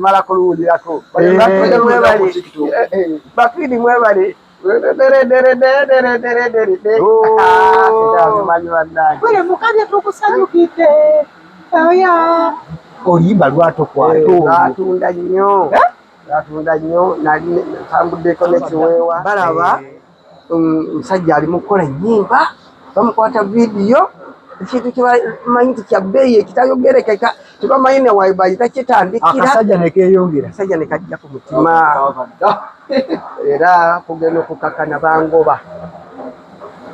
mala kuluulirako bakidi mwebale oluyimba lwatunda nnyo nali ntambuddeko nekiweewa balaba omusajja ali mukukola ennyimba bamukwata vidiyo ekintu kibamanyi nti kya bbeeyi ekitayogerekeka tebamanyi ne waibayita kitandikira akasajja nekeyongera akasajja nekajja ku mutima era kugenda okukakana bangoba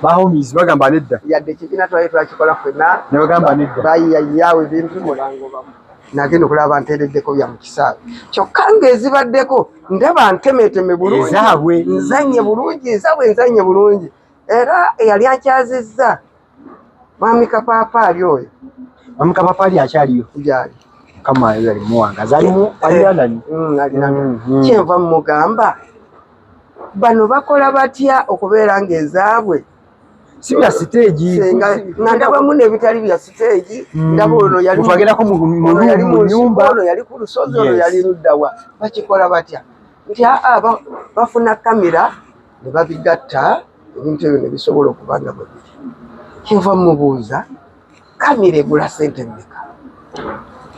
bahomies bagamba nedda yadde ekibiina twali twakikola ffenna ne bagamba nedda bayiyayaawo ebintu mubangobamu nagenda okulaba nteereddeko bya mu kisaawe kyokka ng'ezibaddeko ndaba ntemeteme bulungi ezaabwe nzanye bulungi ezaabwe nzanye bulungi era eyali akyazizza mwami Kapaapaali oyo mwami Kapaapaali akyaliyo gyali kama yali muwangaza alimu aliandani kyenva mugamba bano bakola batya okubeera ng'ezaabwe si bya stage nga ndabamu n'ebitali bya stage ndaba ono yali twagerako mu nyumba ono yali ku lusozi ono yali luddawa bakikola batya nti bafuna kamera ne babigatta ebintu ebyo ne bisobola okuba nga bwe biri kyenva mubuuza kamera egula ssente mmeka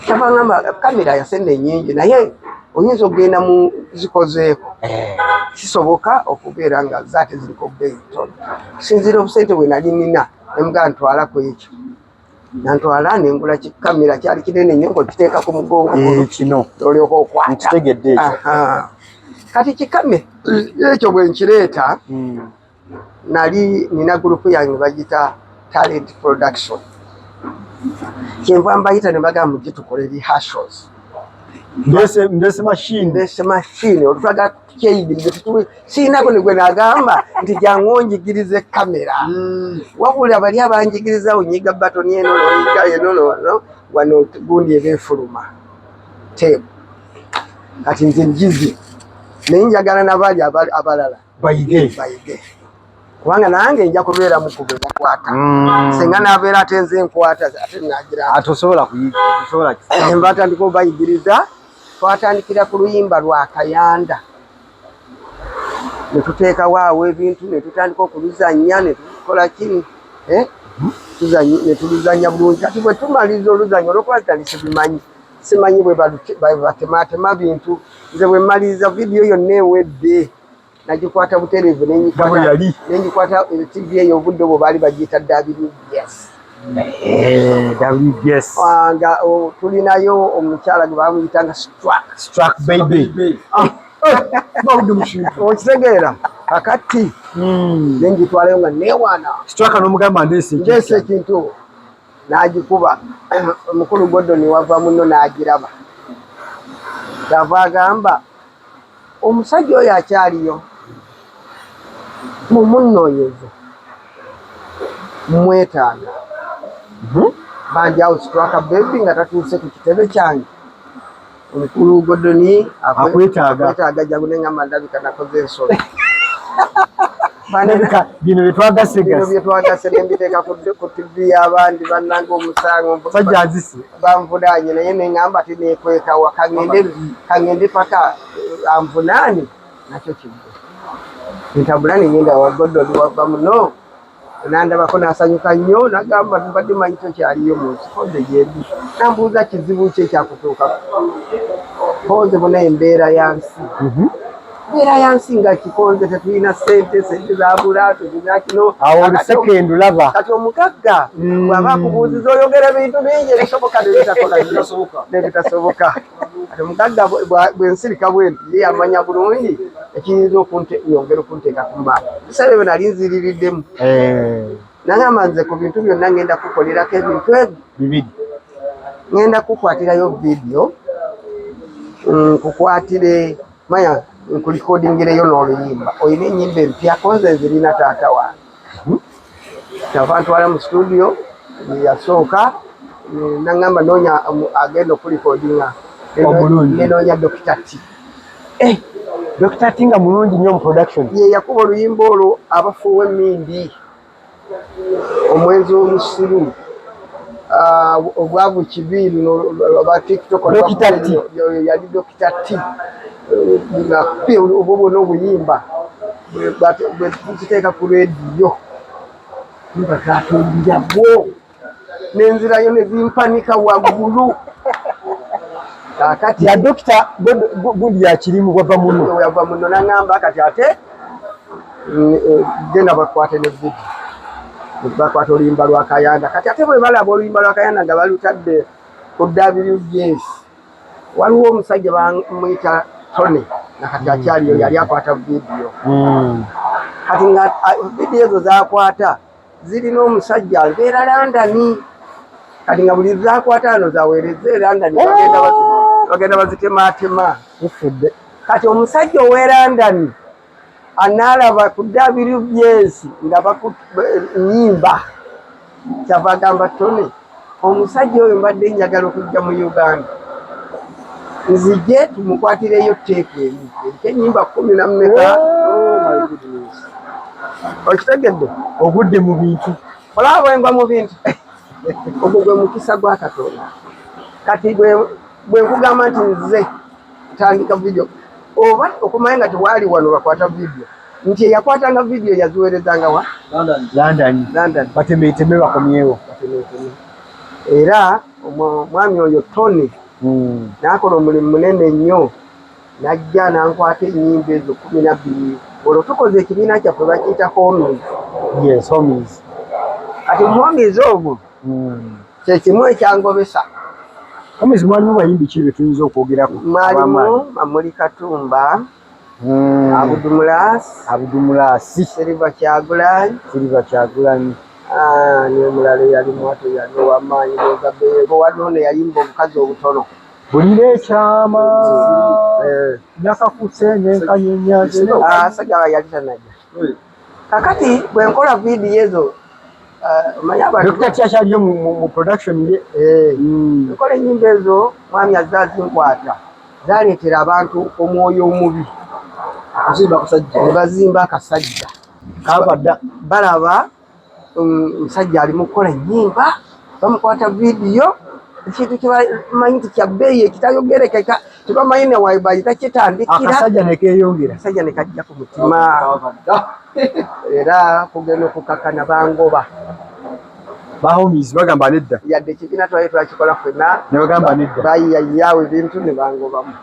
kyabangamba kamera ya sente nnyingi naye oyinza okugenda mu zikozeeko kisoboka okubeera nga zaate ziriko bbeeyi ntono sinzira obusente bwe nali nina nemugaa ntwalako ekyo nantwala nengula kikamera kyali kinene nnyo ngaokiteeka ku mugongo kino olyoka okwata nkitegedde ekyo kati kikame ekyo bwe nkireeta nali nina gurupu yange bagita talent production kyenva mbayita ne bagamba mujje tukole rehearsals ndese machine olutwaga kyeyigirize siinako ne gwe nagamba nti jangu onjigirize kamera wabula bali abanjigiriza onyiga batoni eno noyiga eno wano gundi ebefuluma tebu kati nze njizi naye njagala nabali abalala bayige kubanga nange nja kubeera mukube mukwata singa nabeera ate nze nkwata ate nagira atosobola kuyiga mbatandika obayigiriza twatandikira ku luyimba lwa Kayanda netuteekawo awo ebintu netutandika okuluzanya netukola kini netuluzanya bulungi kati bwe tumaliriza oluzanya olwokuba tali simanyi bwe batematema bintu nze bwe mmaliriza vidiyo yonna ewedde nagikwata butereevu nengikwata TV eyo obudde obwo baali bagiyita WBS nga tulinayo omukyala gwe bamuyitanga Struck baby okitegeera kakati nengitwalayo nga newaana n'omugamba ndeese ekintu n'agikuba omukulu Gordon wava muno n'agiraba kyava agamba omusajja oyo akyaliyo mumunnoonyeze mwetaaga bangi awo Struck baby nga tatuuse ku kitebe kyange omukulu Gordon akwetaaga jagu neŋŋamba ndabika nakoze ensolo bino byetwagase nembiteeka ku TV y'abandi bannange omusango banvunaanye naye neŋŋamba tineekwekawa kaŋŋende paka anvunaane nakyo kibwe ntabula neŋŋenda wa Gordon wava muno nandabako nasanyuka nnyo nagamba mbadde manyi tokyaliyo mu nsi koze gyendi nambuuza kizibu ki ekyakutuukako koze bona embeera yansi embeera yansi nga kikonze tetulina sente zabula tulina kino awo olusekendu laba kati omugagga bw'aba akubuuziza oyogera ebintu bingi ebisoboka nebitasoboka kati omugagga bwensirika bwenti ye yamanya bulungi ekiyinza yongera okunteeka ku maama bisale byo nali nziririddemu nagamba nze ku bintu byonna ngenda kukolerako ebintu bibiri ngenda kukwatirayo vidiyo nkukwatire manya nkulikodingireyo n'oluyimba olina ennyimba empya konze nzirina taata wange kyava ntwala mu studio yasooka nagamba noonya agenda okulikodinga nenoonya Dr. T Dr. T nga mulungi nnyo mu production ye yakuba oluyimba olwo abafuuwa emmindi omwezi omusiru obwavu kibiri ba TikTok yali Dr. T na pia obwo n'obuyimba bwe tukiteeka ku radio bakatulira bwo n'enzirayo ne zimpanika waggulu kati ya Dr. gundi ya kirimu gwava muno yava muno n'angamba kati ate genda bakwate ne video bakwata oluyimba lwa Kayanda kati ate bwe balaba oluyimba lwa Kayanda nga balutadde ku WJS waliwo omusajja bamuyita Tony nakati akyaliyo yali akwata video kati nga video ezo zakwata zirina omusajja albeera London kati nga buli zakwata ano zaweereza London bagenda bazitematema ifudde kati omusajja ow'e London analaba ku WJS nga bakunyimba kyava agamba Tony omusajja oyo mbadde njagala okujja mu Uganda nzije tumukwatireyo teeku eri enyimba 10 na mmeka okitegedde ogudde mu bintu olaba engwa mu bintu ogwo gwe mukisa gwa Katonda kati bwe nkugamba nti nze tandika video oba okumanya nga tewali wano bakwata video nti eyakwatanga video yaziweerezanga wa London batemeeteme bakomyewo era omwami oyo Tony n'akola omulimu munene nnyo najja nankwata ennyimba ezo 12 olwo tukoze ekibiina kyaffe bakiyita homies kati homies ogwo kyekimu ekyangobesa homies mwalimu bayimbi ki bye tuyinza okwogerako mwalimu Mamuli Katumba Abudumulasi Silver Kyagulanyi niyo mulala yalimu ate yali ow'amaanyi Beego waliwo ne yayimba obukazi obutono bulira ekyama nakakuse nenkanya enyanzi sajja yali tanajja kakati bwe nkola vidiyo ezo Dr. Kyakyaaliyo mu production ye nkola ennyimba ezo mwami azze azinkwata zaleetera abantu omwoyo omubi ne bazimba akasajja balaba omusajja ali mu kukola ennyimba bamukwata vidiyo ekintu kyebamanyi nti kya bbeeyi ekitayogerekeka tebamanyi ne waibayita kitandikira akasajja nekeyongera akasajja ne kajja ku mutima era kugenda okukakana bangoba bahomies bagamba nedda yadde ekibiina twali twakikola ffenna ne bagamba nedda bayiyayiyawo ebintu ne bangobamu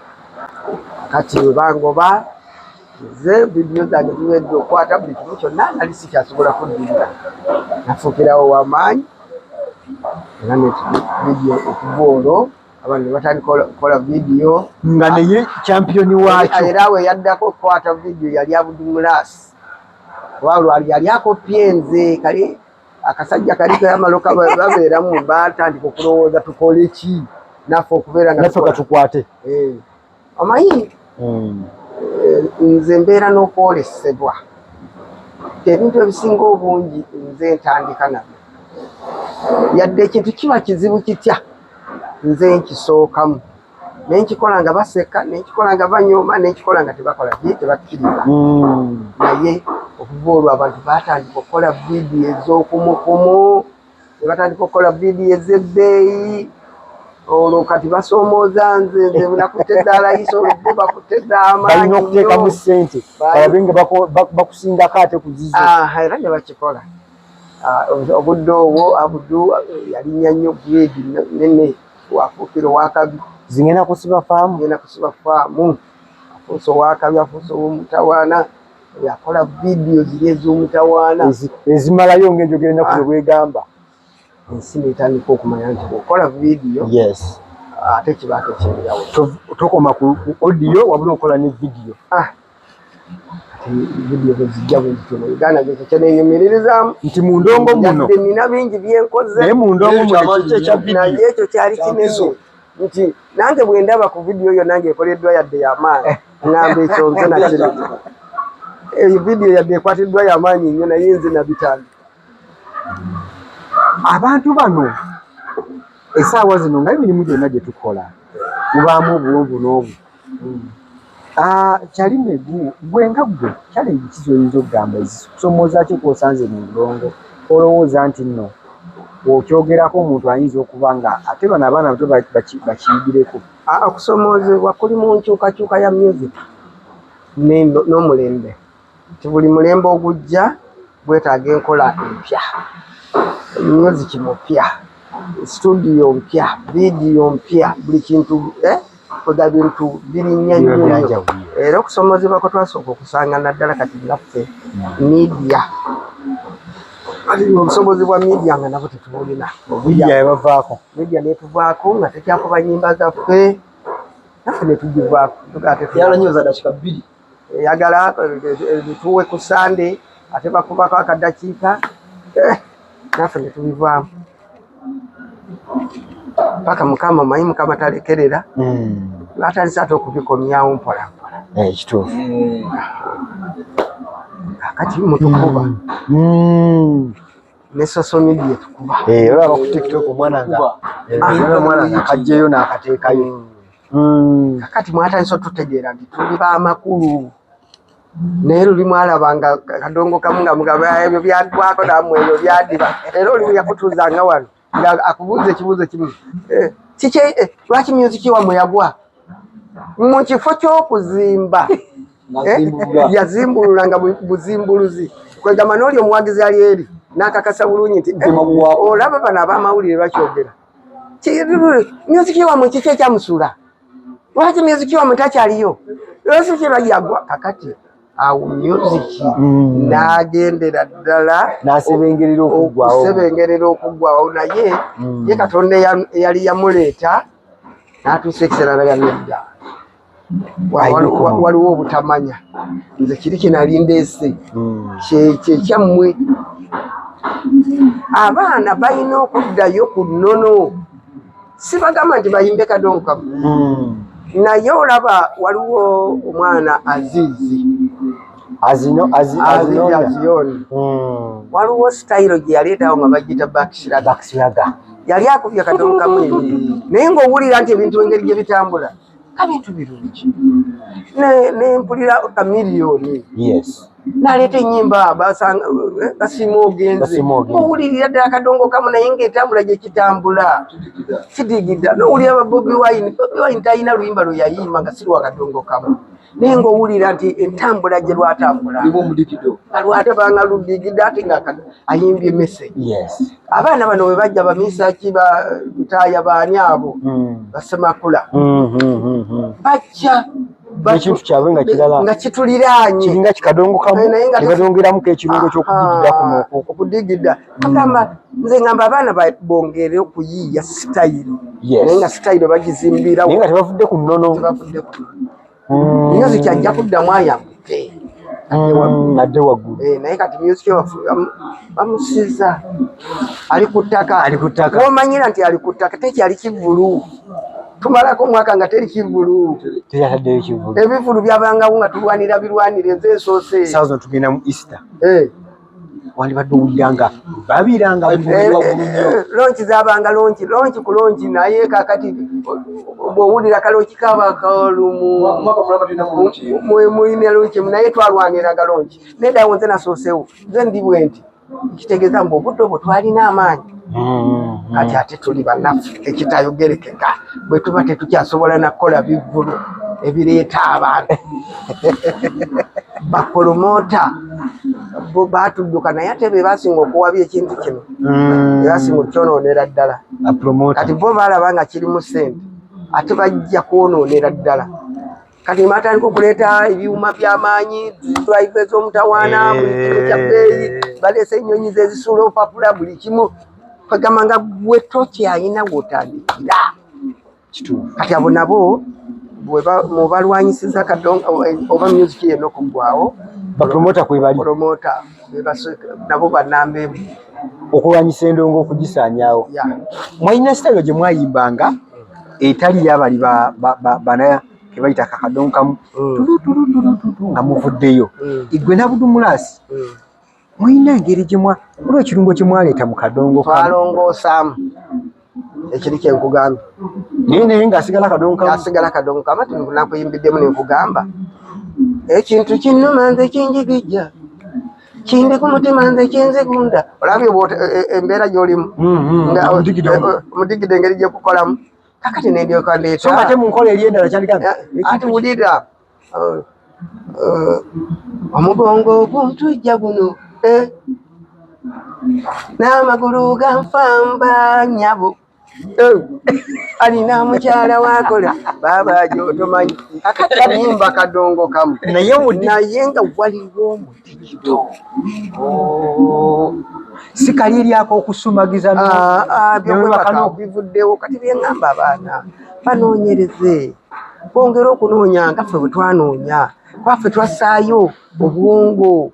kati we bangoba nze vidiyo zange ziwedde okwata buli kimu kyonna nali sikyasobola kuddirira nafuukirawo w'amaanyi era vidiyo okuva olwo abantu ne batandika okukola vidiyo nga neye championi waakyo era we yaddako okukwata vidiyo yali Abudumulasi olwali yali akopye nze kali akasajja kaliko yamaloka babeeramu batandika okulowooza tukole ki naffe okubeera nga tukwate omanyi nze mbeera n'okwolesebwa ebintu ebisinga obungi nze ntandika nabyo yadde ekintu kiba kizibu kitya nze nkisookamu nenkikola nga baseka nenkikola nga banyooma nenkikola nga tebakola tebakkiriza naye okuva olwo abantu batandika okukola vidiyo ez'okumukumu ne batandika okukola vidiyo ez'ebbeeyi olwo kati basoomooza nze nakutte eddaala yiso olwo bakutte eddaama balina okuteekamu ssente balabe nga bakusingako ate ku zizo era ne bakikola obudde obwo Abudu yalinnya nnyo grade nene wafuukira owakabi zingenda kusiba faamu afuuse owakabi afuuse ow'omutawaana yakola vidiyo ziri ez'omutawaana ezimalayo ng'enjogera ennaku bwegamba ensi netandika okumanya nti okola vidiyo ate kibaako ekyenjawulo tokoma ku audio wabula okola ne vidiyo vidiyo bwezijja bwezityo mu Uganda gekyo kyenenyumirizaamu nti mu ndongo muno yadde nina bingi byenkoze naye mu ndongo muno ekya vidiyo naye ekyo kyali kinene nti nange bwe ndaba ku vidiyo yo nange ekoleddwa yadde y'amaanyi ngamba ekyo nze nakiri eyo vidiyo yadde ekwatiddwa y'amaanyi nnyo naye nze nabitandika abantu bano essaawa zino nga emirimu gyonna gye tukola mubaamu obuwonvu n'obu Kyalime gwe nga gwe challenge kizo oyinza okugamba ezikusomooza ki kw'osanze mu ndongo olowooza nti nno okyogerako omuntu ayinza okuba nga ate bano abaana bato bakiyigireko. Okusomoozebwa kuli mu nkyukakyuka ya music n'omulembe. Nti buli mulembe ogujja gwetaaga enkola empya, music mupya, studio mpya, video mpya, buli kintu kwega bintu birinnya nnyo. Era okusomoozebwa kwe twasooka okusanga naddala kati naffe media. Obusobozi bwa media nga nabo tetubulina. Media netuvaako nga tekyakuba nnyimba zaffe naffe netugivaako. Yalanyoza dakika 2. Yagala bituwe ku Sunday ate bakubako akadakiika naffe netubivaamu. Paka Mukama mayi Mukama talekerera atandise ate okubikomyawo mpola mpola. Kituufu. Kati mutukuba ne social media tukuba. Olaba ku TikTok omwana nga kajjeyo n'akateekayo. Kati mwatandise otutegeera nti tuli b'amakulu. Naye luli mwalabanga kadongo kamu nga mugaba ebyo byagwako namwe ebyo byaddiba. Era oli yakutuuzanga wano nga akubuuza ekibuuzo kimu. Lwaki music wamwe yagwa? Mu kifo ky'okuzimba yazimbulula nga buzimbuluzi. Kwegamba n'oli omuwagizi ali eri n'akakasa bulungi nti olaba bano ab'amawulire bakyogera. Music wamwe kiki ekyamusula? Lwaki music wamwe takyaliyo? Lwaki yagwa? Kakati awo music n'agendera ddala n'asebengerera okuggwawo naye ye Katonda eyali yamuleeta n'atuusa ekiseera naga nedda. Waliwo obutamanya nze kiri kinali ndeese kyekyammwe. Abaana balina okuddayo ku nnono. Sibagamba nti bayimbe kadongo kamu. Naye olaba waliwo omwana Aziyoni. Waliwo style gye yaleetawo nga bagiyita Bakisiraga. Yali akubye kadongo kamu naye ng'owulira nti ebintu engeri gye bitambula kabintu birungi. Nempulira Kamiliyoni n'aleeta ennyimba basima ogenze. Owulirira ddala kadongo kamu naye ng'etambula gye kitambula. Kidigida. N'owulira Bobi Wine talina luyimba lwe yayimba nga si lwa kadongo kamu. Naye ng'owulira nti entambula gye lwatambula. Nga lwatabanga ludigida ate nga ayimbye message. Abaana bano bwe bajja bamiisaki Butaaya baani abo Basemakula bajja ekintu kyabwe nga kirala nga kituliraanye kiringa kikadongo kamu nekadongeramuko ekirungo okudigida. Agamba nze ngamba abaana bongere okuyiiya sitayiro naye nga sitayiro bagizimbirawo naye nga tebavudde ku nnono. Music ajja kuddamu ayambute adde waggulu. Naye kati music bamusiza ali ku ttaka. Womanyira nti ali ku ttaka tekyali kivulu. Tumalako omwaka nga teri kivulu. Teyataddeyo kivulu. Ebivulu byabangawo nga tulwanira birwanire ezeesoose. Saawa zino tugenda mu Easter. Wandibadde owulira nga babiranga lonki zabanga lonki ku lonki naye kakati bw'owulira kalonki kaba kalumu muyine lonki naye twalwaniraga lonki. Neddawo nze nasoosewo nze ndibwe nti kitegeeza mbu obudde obwo twalina amaanyi. Kati ate tuli bannaffe ekitayogerekeka bwe tuba tetukyasobola nakukola bivulu ebireeta abantu bapromota batudduka naye ate be basinga okuwabya ekintu kino basinga okukyonoonera ddala. Kati bo balaba nga kirimu ssente ate bajja kwonoonera ddala. Kati batandika okuleeta ebyuma by'amaanyi drive ez'omutawaana buli kimu kya bbeeyi baleese ennyonyi zezisuula opapula buli kimu kwegamba nga gwe tokyalina w'otandikira. Kati abo nabo mubalwanyisiza kadongo oba music yenna okuggwawo bapromota kwebali nabo bannambeemu okulwanyisa endongo okugisaanyaawo. Mwalina sitayiro gye mwayimbanga etali yabali bana kebayita kakadongo kamu nga muvuddeyo igwe nabudumulasi mwalina engeri gyemwa olwo ekirungo kye mwaleeta mu kadongo twalongoosaamu ekiri kyenkugamba naye ng'asigala kadongo kamu ati nakuyimbiddemu nenkugamba ekintu kinnuma nze kinjigijja kindi ku mutima nze kinzigunda olabye embeera gy'olimu omudigide engeri gye kukolamu kakati n'endyoka ndeeta so ate mu nkola eri endala kyali gambe ati wulira omugongo oguntujja guno n'amagulu ganfamba nyabo alina mukyala wakola baba gyotomanyi kakati kanyimba kadongo kamu naye nga waliwo omutikito sikali eryako okusumagiza bivuddewo kati byeŋŋamba abaana banoonyereze bongere okunoonya nga ffe bwe twanoonya kwaffe twassaayo obwongo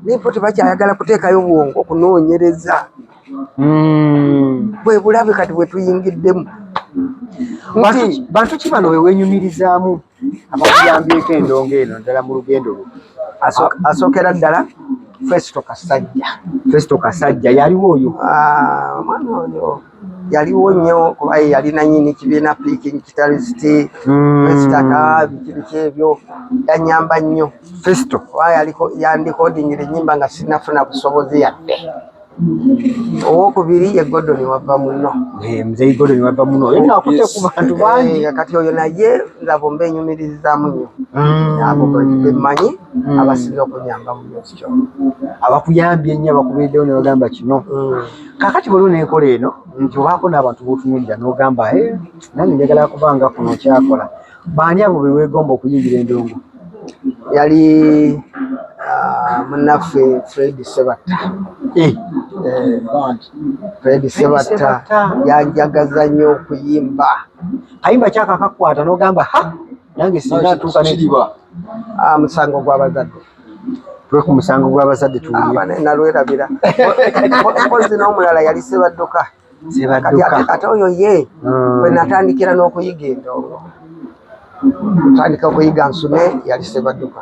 naye bo tebakyayagala kuteekayo bwongo okunoonyereza bwe bulabe kati bwe tuyingiddemu bantu ki bano wewenyumirizaamu abakuyambyeko endongo eno ddala mu lugendo lwo asookera ddala Festo Kasajja yaliwo oyo omwana oyo yaliwo nnyo kuba yali nanyini kibiina Peking Guitarist Festaka biki ebyo yanyamba nnyo Festo yandikodingira ennyimba nga sinafuna busobozi yadde owokubiri ye Gordon wava muno mzee Gordon wava muno oyo nakutte ku bantu bangi kati oyo naye nzabo mbenyumirizaamu nnyo abo bemanyi abasinga okunyamba mu kyo abakuyambye ennyo abakubiriddewo ne bagamba kino kakati bwaliwo n'enkola eno nti obaako n'abantu b'otunuulira n'ogamba nange njagala kubanga kuno kyakola baani abo beweegomba okuyingira endongo yali munnaffe Fred Sebatta Fred Sebatta yanjagaza nnyo okuyimba kayimba kyakakakwata n'ogamba nange singa tuuka musango gw'abazadde twe ku musango gw'abazadde tuwulire nalwerabira mpozi n'omulala yali Sebadduka ate oyo ye bwe natandikira n'okuyiga endongo tandika okuyiga nsume yali Sebadduka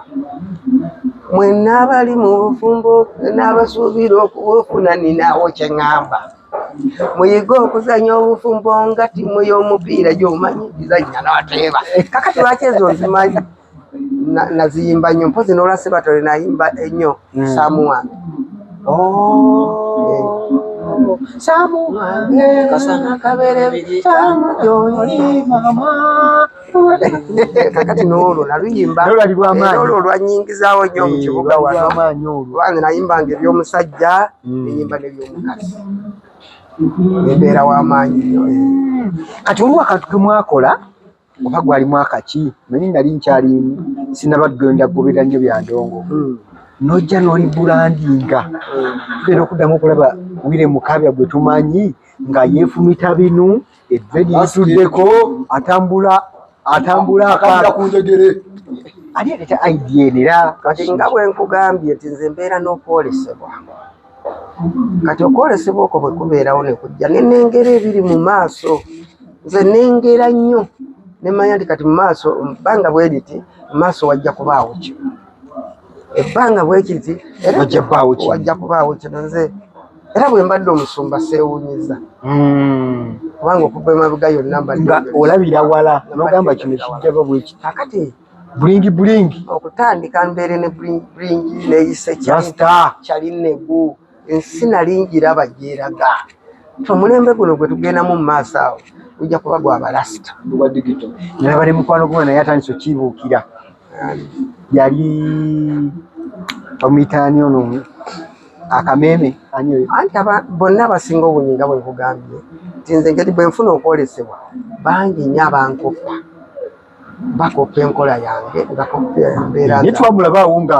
mwenna abali mu bufumbo n'abasuubira okubufuna ninaawo kye ŋŋamba muyiga okuzanya obufumbo nga ttiimu y'omupiira gy'omanyi bizannya n'ateeba kakati lwaki ezo nzimanyi naziyimba nnyo mpozi n'olwa Sebatole nayimba ennyo Saamu wange Saamu wange kasana kabere Saamu gy'oli mama kakati n'olwo naluyimba olwo olwanyingizaawo nnyo mu kibuga wano wange nayimbanga eby'omusajja nenyimba n'eby'omukazi embeera w'amaanyi nnyo kati oliwo akantu ke mwakola oba gwali mwaka ki manyi nali nkyali sinabagenda kugoberera nnyo bya ndongo nojja n'olibulandinga tugenda okuddamu okulaba Wile Mukabya gwe tumanyi nga yeefumita binu eddedi lituddeko atambula ku njegere ali aleta idea era kati nga bwe nkugambye nti nze mbeera n'okwolesebwa kati okwolesebwa okwo bwe kubeerawo ne kujja nenengera ebiri mu maaso nze nengera nnyo nemanya nti kati mu maaso ebbanga bwe riti mu maaso wajja kubaawo kino ebbanga bwe kiti wajja kubaawo kino nze era bwe mbadde omusumba seewuunyiza kubanga okuva emabega yonna mbadde olabira wala n'ogamba kino kijjaba bwe kiti kakati bulingi okutandika mbeere ne bulingi neeyise kyali negu ensi nali ngiraba gyeraga omulembe guno gwe tugendamu mu maaso awo ujja kuba gwa balasita nalaba ne mukwano gwa naye atandise okibuukira yali omuyitaani ono akameme anti bonna abasinga obungi nga bwe nkugambye nti nze engeri bwe nfuna okwolesebwa bangi nnyo abankoppa bakoppa enkola yange bakoppa embeera naye twamulabaawo nga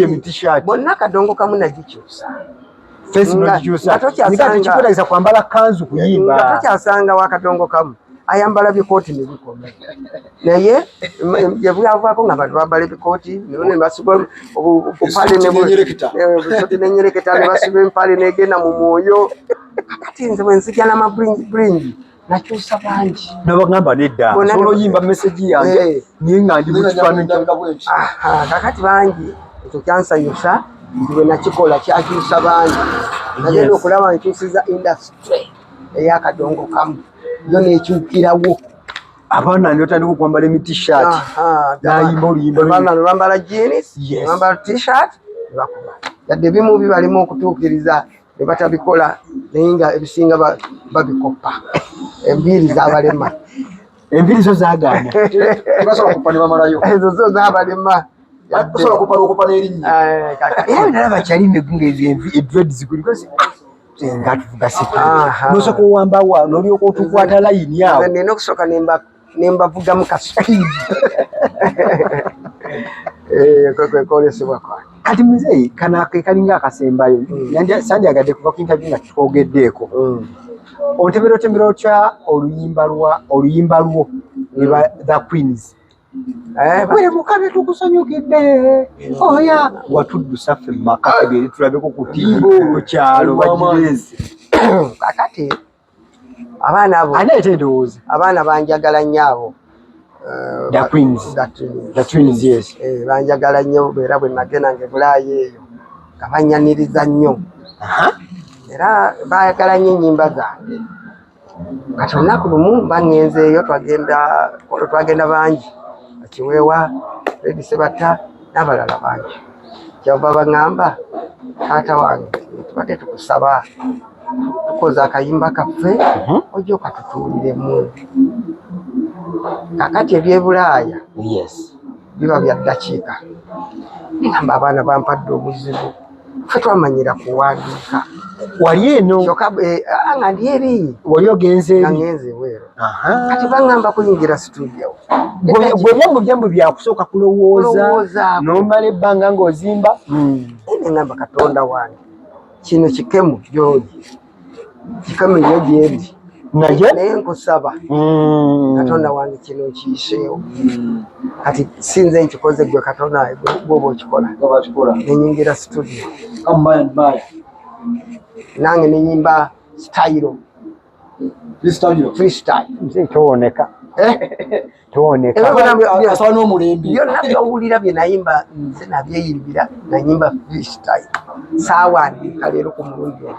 emitishati bonna kadongo kamu nagikyusa kikwetegesa kwambala kanzu kuyimba nga tokyasanga wakadongo kamu ayambala bikooti ne bikome naye gye bwavaako nga bantu bambala ebikooti ne basiba obupale nenyereketa ne basiba empale negenda mu mwoyo kati nze bwe nzija n'amabulingi nakyusa bangi nabagamba nedda sobola oyimba meseji yange niye nga ndi mu kifaananyi kakati bangi ekyo kyansanyusa nti bwe nakikola kyakyusa bangi nagenda okulaba nkyusiza industry ey'akadongo kamu yo nekyukirawo abaana notandika okwambala emitishati nayimba oluyimba bambala jeans bambala t-shirt bakuba yadde bimu bibalimu okutuukiriza ne batabikola naye nga ebisinga babikoppa enviiri z'abalema enviiri zo zaagaana tebasobola kuppa ne bamalayo ezo zo z'abalema basobola kuppa n'okuppa n'erinnya era nalaba kyalime edred zikuligozi nga tuvuga nosooka owambawa n'olyoka otukwata layini awo nina okusooka nembavugamu kaspeed kwekolesebwa kwange kati muzeeyi kano kalinga akasembayo sandyagadde kuva ku interview nga tukwogeddeko otembera otya oluyimba lwo the Queens bwere mukabe tukusanyukidde oya watuddusa ffe mumaka tegere tulabeko ku timbo ku kyalo bagirezi kakati abaana abo anaete ndowooza abaana banjagala nnyo abo the Twins yes banjagala nnyo era bwe nagenda nga Bulaayi eyo nga banyaniriza nnyo era bayagala nnyo ennyimba zange kati olunaku lumu baŋŋenzeeyo twagenda bangi Kiweewa Fred Sebatta n'abalala bangi kyava baŋŋamba taata wange tubadde tukusaba tukoze akayimba kaffe ojja okatutuuliremu kakati ebyebulaaya biba bya ddakiika ngamba abaana bampadde obuzibu ffe twamanyira kuwandiika wali eno nga ndi eri wali ogenze nga ngenze weero kati baŋŋamba kuyingira studio gwe byambu byakusooka kulowooza n'omala ebbanga ng'ozimba neŋŋamba Katonda wange kino kikemu gy'oli kikemu nnyo gyendi naye nkusaba Katonda wange kino nkiyiseewo kati sinze nkikoze gwe Katonda gwoba okikola nenyingira studio nange nenyimba freestyle towoneka asaba n'omulembi byonna byowulira bye nayimba nze nabyeyiribira nanyimba freestyle saawandiika leero ku mulundi ono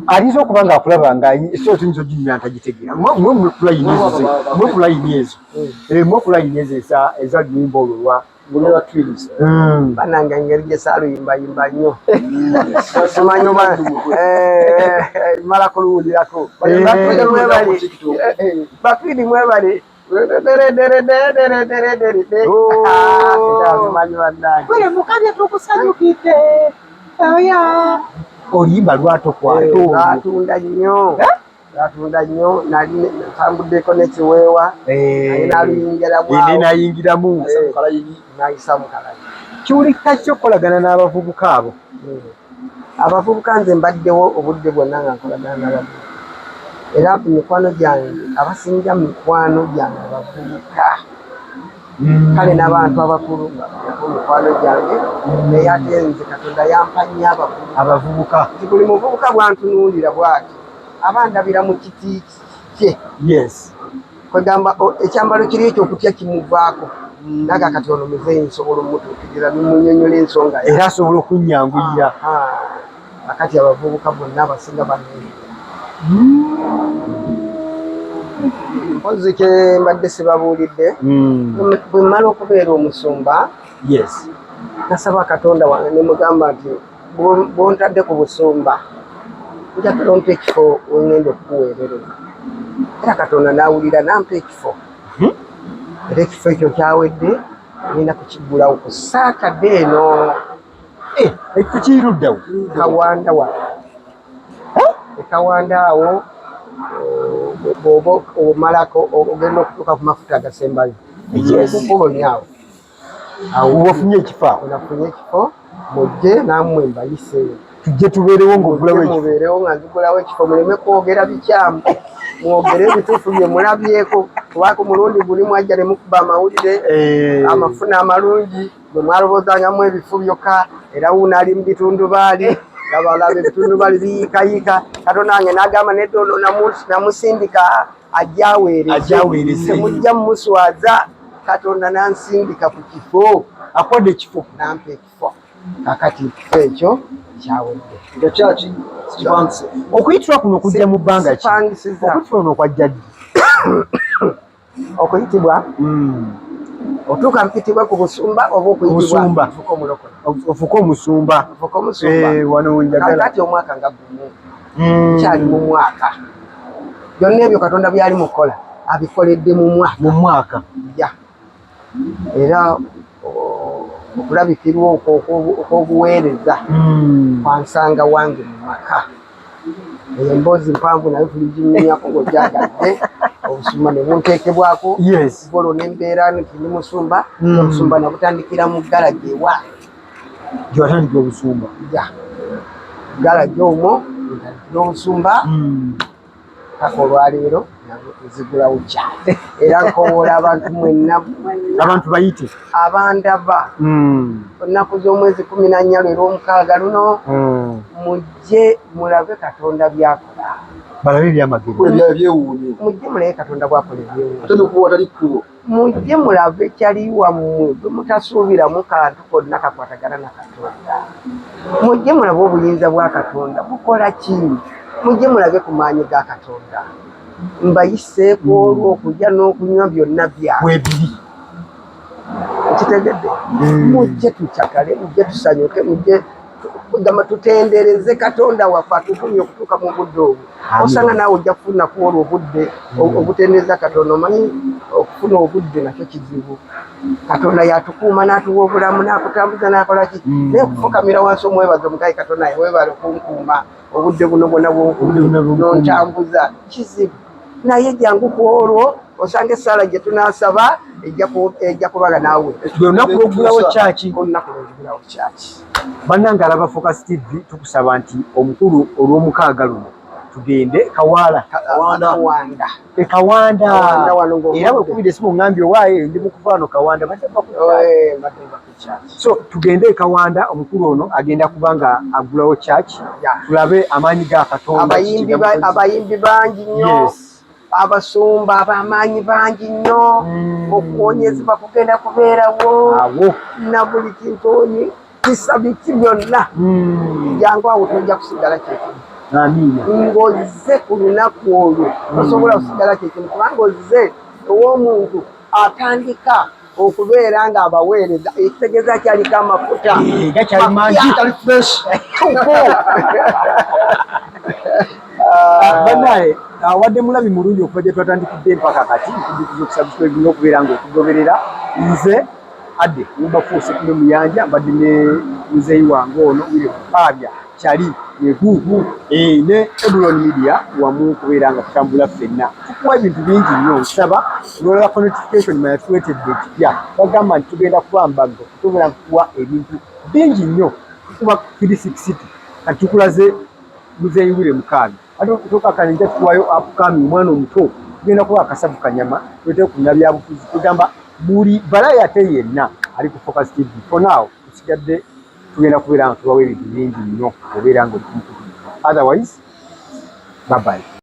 ayinza okuba ng'akulaba nga so tuyinza oginywa ntagitegeera mwepulayini ezo eza luyimba olwo lwa Twins banange engeri gye saaluyimbayimba nnyo simanyi mala kuluwulirako Bakwini mwebale mukabye tukusanyukidde oluyimba lwatunda nnyo nali ntambuddeko n'ekiweewa nayingiramu nayisa mukalayi kiwulikika ki okukolagana n'abavubuka abo abavubuka nze mbaddewo obudde bwonna nga nkolagana n'abavubuka era ku mikwano gyange abasinga mu mikwano gyange abavubuka kale n'abantu abakulu mu mikwano gyange naye ate nze Katonda yampa nnyo abavubuka nti buli muvubuka bwantunuulira bw'ati abandabira mu kiti kye kwegamba ekyambalo kiri ekyokutya kimuvaako naga kati ono muzeeyi nsobola omutuukirira nimunyonyola ensonga era asobola okunyanguyira akati abavubuka bonna abasinga banneerera mpozi ke mbadde sibabuulidde bwe mmala okubeera omusumba nasaba Katonda wange nemugamba nti bwontadde ku busumba njagala ompa ekifo wengenda okukuweererera era Katonda n'awulira nampa ekifo era ekifo ekyo kyawedde ngenda kukiggulawo ku Saturday eno ekikiruddawo Kawanda wa Kawanda awo bw'oba omalako ogenda okutuuka ku mafuta agasembayo kuboonyaawo awo wafunye ekifo awo nafunye ekifo mujje nammwe mbayiseeyo tujje tubeerewo mubeerewo nga nzigulawo ekifo muleme kwogera bikyamu mwogere ebituufu bye mulabyeko kubanga omulundi guli mwajja ne mukuba amawulire amafuna amalungi bwe mwalowoozangamu ebifu byokka era wuuno ali mu bitundubaali abalaba ebitundubaali biyiikayiika Katonda wange n'agamba nedda ono namusindika ajjaweereze temujja mumuswaza Katonda nansindika ku kifo akodde ekifo nampa ekifo kakati ekifo ekyo kyawedde okuyitibwa kuno okujja mu bbanga ki okuyitibwa ono okwajja ddi okuyitibwa otuuka mpitibwa ku busumba oba okuyitibwa omulokole ofuko omusumba wano njagala kati omwaka nga gumu kyali mu mwaka byonna ebyo Katonda byali mukola abikoledde mu mwaka era okulabikirwa okwobuweereza kwansanga wange mu maka emboozi mpanvu nayo tuliginyunyako ng'ogyagadde obusumba ne bunteekebwako golo n'embeera nti ndi musumba obusumba nabutandikira mu galagi ewange gyewatandikira obusumba galagi omwo n'obusumba paka olwaleero nzigulawo kyali era nkowoola abantu mwenna abantu bayite abandaba ennaku z'omwezi 14 lwero omukaaga luno mujje mulabe Katonda byakola balabe ebyamagero mujje mulabe Katonda bwakola ebyewuunyo mujje mulabe kyali wammwe bwe mutasuubiramu kantu konna kakwatagana na Katonda mujje mulabe obuyinza bwa Katonda bukola ki mujje mulabe ku maanyi ga Katonda mbayiseeko olwo okujja n'okunywa byonna byabiri kitegedde mujje tukyakale mujje tusanyuke mujje gamba tutendereze Katonda waffe atutumye okutuuka mu budde obwo osanga naawe ojja kufuna kuolwa obudde obutendereza Katonda omanyi okufuna obudde nakyo kizibu Katonda yatukuuma n'atuwa obulamu n'akutambuza n'akolaki naye okufukamira wansi omwebaza omugayi Katonda yeweebala okunkuuma obudde buno bwonna nontambuza kizibu naye jangu ku olwo osanga essaala gye tunaasaba ejja kubaga naawe olunaku lw'okugulawo kyaki olunaku lw'okugulawo kyaki bannange alaba Focus TV tukusaba nti omukulu olw'omukaaga luno tugende Kawala Kawanda era bwekubidde esimu ŋŋambye owaaye ndi mu kufaano Kawanda so tugende Kawanda omukulu ono agenda kuba nga agulawo kyaki tulabe amaanyi ga Katonda abayimbi bangi nnyo abasumba ab'amaanyi bangi nnyo okuwonyezebwa kugenda kubeerawo na buli kintu onyi kisabiki byonna jangu awo tojja kusigala kyekimu ng'ozze ku lunaku olwo osobola kusigala kyekimu kubanga ozze ow'omuntu atandika okubeera nga abaweereza ekitegeeza kyaliko amafuta gakyali mangi bannaye awadde mulabi mulungi okuva gye twatandikidde mpaka kati nkujukiza okusabisibwa n'okubeera ng'okugoberera nze adde mubafuuse kuno muyanja mbadde ne muzeeyi wange ono wire Mukaabya kyali negugu ne Edulon Media wamu kubeera nga tutambula ffenna tukuwa ebintu bingi nnyo nsaba olwala ku notification manya tuwetedde ekipya bagamba nti tugenda kubambaga tubeera nkuwa ebintu bingi nnyo tukuba 36 kati tukulaze muzeeyi wire Mukaabya ate tokakane nja tukuwayo apukami omwana omuto tugenda kuba akasavu kanyama twete ku nabyabufuzi tugamba buli balaye ate yenna ali ku Focus TV for now tusigadde tugenda kubeera nga tubawo ebintu bingi nnyo obeera nga otherwise bye bye.